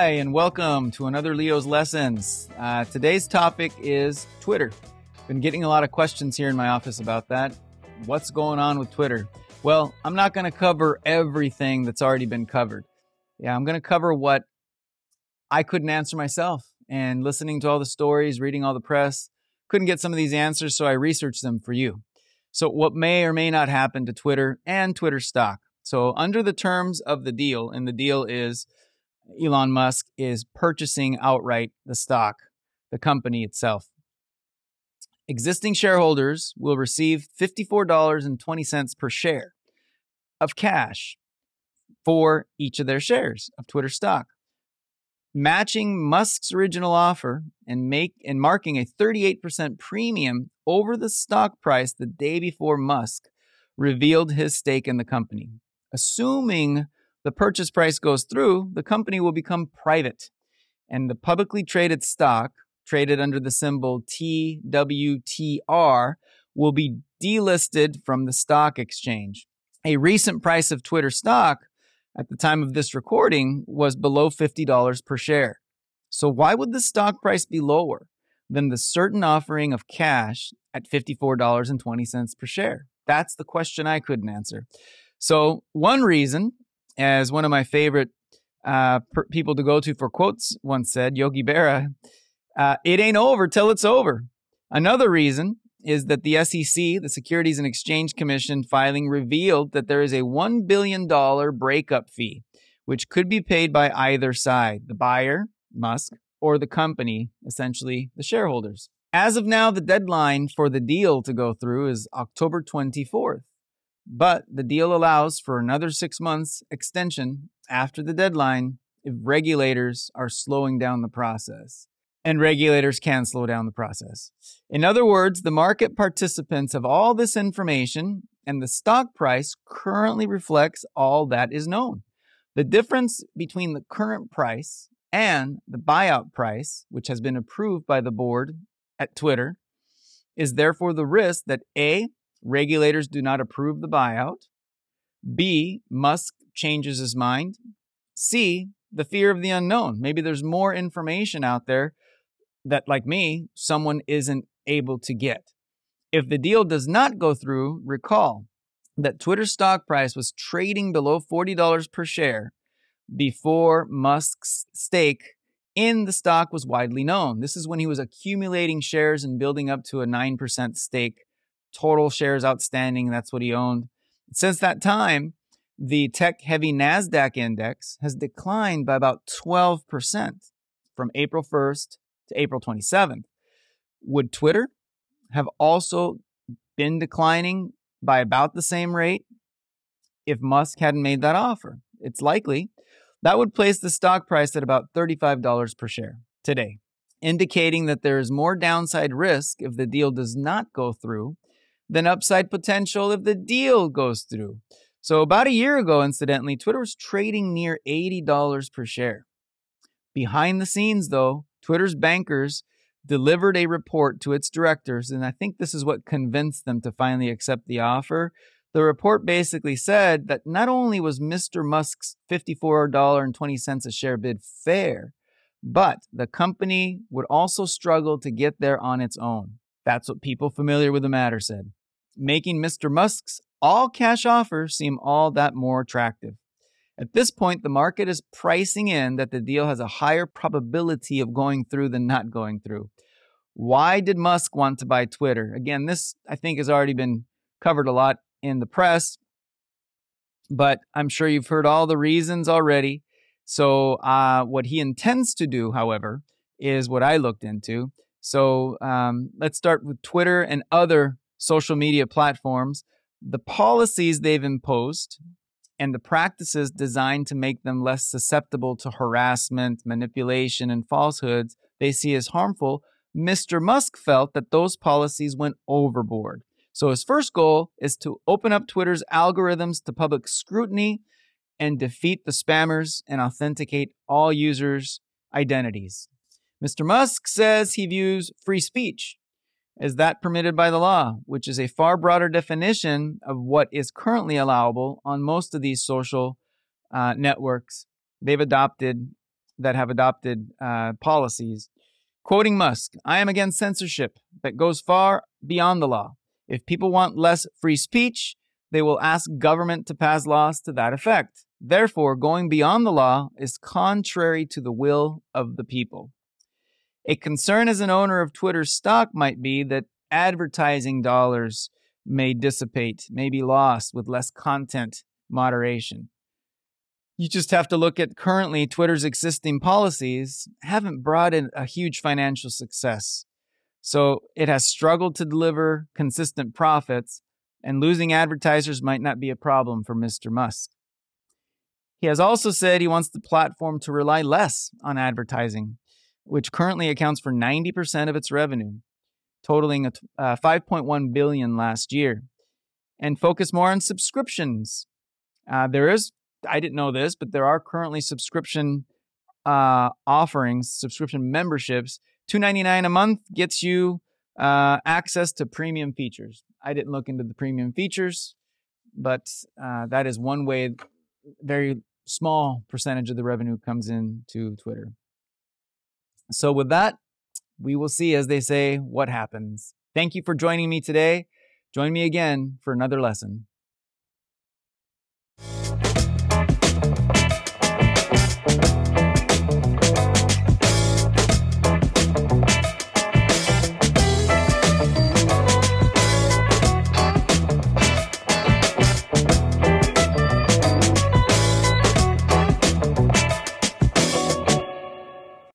Hi, and welcome to another Leo's Lessons. Today's topic is Twitter. Been getting a lot of questions here in my office about that. What's going on with Twitter? Well, I'm not going to cover everything that's already been covered. I'm going to cover what I couldn't answer myself. And listening to all the stories, reading all the press, couldn't get some of these answers, so I researched them for you. So what may or may not happen to Twitter and Twitter stock. So under the terms of the deal, and the deal is Elon Musk is purchasing outright the stock, the company itself. Existing shareholders will receive $54.20 per share of cash for each of their shares of Twitter stock, matching Musk's original offer and marking a 38% premium over the stock price the day before Musk revealed his stake in the company. Assuming the purchase price goes through, the company will become private, and the publicly traded stock, traded under the symbol TWTR, will be delisted from the stock exchange. A recent price of Twitter stock at the time of this recording was below $50 per share. So why would the stock price be lower than the certain offering of cash at $54.20 per share? That's the question I couldn't answer. So one reason, as one of my favorite people to go to for quotes once said, Yogi Berra, it ain't over till it's over. Another reason is that the SEC, the Securities and Exchange Commission filing, revealed that there is a $1 billion breakup fee, which could be paid by either side, the buyer, Musk, or the company, essentially the shareholders. As of now, the deadline for the deal to go through is October 24th. But the deal allows for another 6 months extension after the deadline if regulators are slowing down the process. And regulators can slow down the process. In other words, the market participants have all this information, and the stock price currently reflects all that is known. The difference between the current price and the buyout price, which has been approved by the board at Twitter, is therefore the risk that A, regulators do not approve the buyout, B, Musk changes his mind, C, the fear of the unknown. Maybe there's more information out there that, like me, someone isn't able to get. If the deal does not go through, recall that Twitter's stock price was trading below $40 per share before Musk's stake in the stock was widely known. This is when he was accumulating shares and building up to a 9% stake. Total shares outstanding, that's what he owned. Since that time, the tech-heavy NASDAQ index has declined by about 12% from April 1st to April 27th. Would Twitter have also been declining by about the same rate if Musk hadn't made that offer? It's likely. That would place the stock price at about $35 per share today, indicating that there is more downside risk if the deal does not go through than upside potential if the deal goes through. So about a year ago, incidentally, Twitter was trading near $80 per share. Behind the scenes, though, Twitter's bankers delivered a report to its directors, and I think this is what convinced them to finally accept the offer. The report basically said that not only was Mr. Musk's $54.20 a share bid fair, but the company would also struggle to get there on its own. That's what people familiar with the matter said, making Mr. Musk's all-cash offer seem all that more attractive. At this point, the market is pricing in that the deal has a higher probability of going through than not going through. Why did Musk want to buy Twitter? Again, this, I think, has already been covered a lot in the press, but I'm sure you've heard all the reasons already. So what he intends to do, however, is what I looked into. So let's start with Twitter and other social media platforms. The policies they've imposed and the practices designed to make them less susceptible to harassment, manipulation, and falsehoods they see as harmful, Mr. Musk felt that those policies went overboard. So his first goal is to open up Twitter's algorithms to public scrutiny and defeat the spammers and authenticate all users' identities. Mr. Musk says he views free speech as that permitted by the law, which is a far broader definition of what is currently allowable on most of these social networks they've adopted that have adopted policies. Quoting Musk, "I am against censorship that goes far beyond the law. If people want less free speech, they will ask government to pass laws to that effect. Therefore, going beyond the law is contrary to the will of the people." A concern as an owner of Twitter stock might be that advertising dollars may dissipate, may be lost with less content moderation. You just have to look at currently Twitter's existing policies haven't brought in a huge financial success. So it has struggled to deliver consistent profits, and losing advertisers might not be a problem for Mr. Musk. He has also said he wants the platform to rely less on advertising, which currently accounts for 90% of its revenue, totaling $5.1 billion last year, and focus more on subscriptions. I didn't know this, but there are currently subscription offerings, subscription memberships. $2.99 a month gets you access to premium features. I didn't look into the premium features, but that is one way. Very small percentage of the revenue comes into Twitter. So with that, we will see, as they say, what happens. Thank you for joining me today. Join me again for another lesson.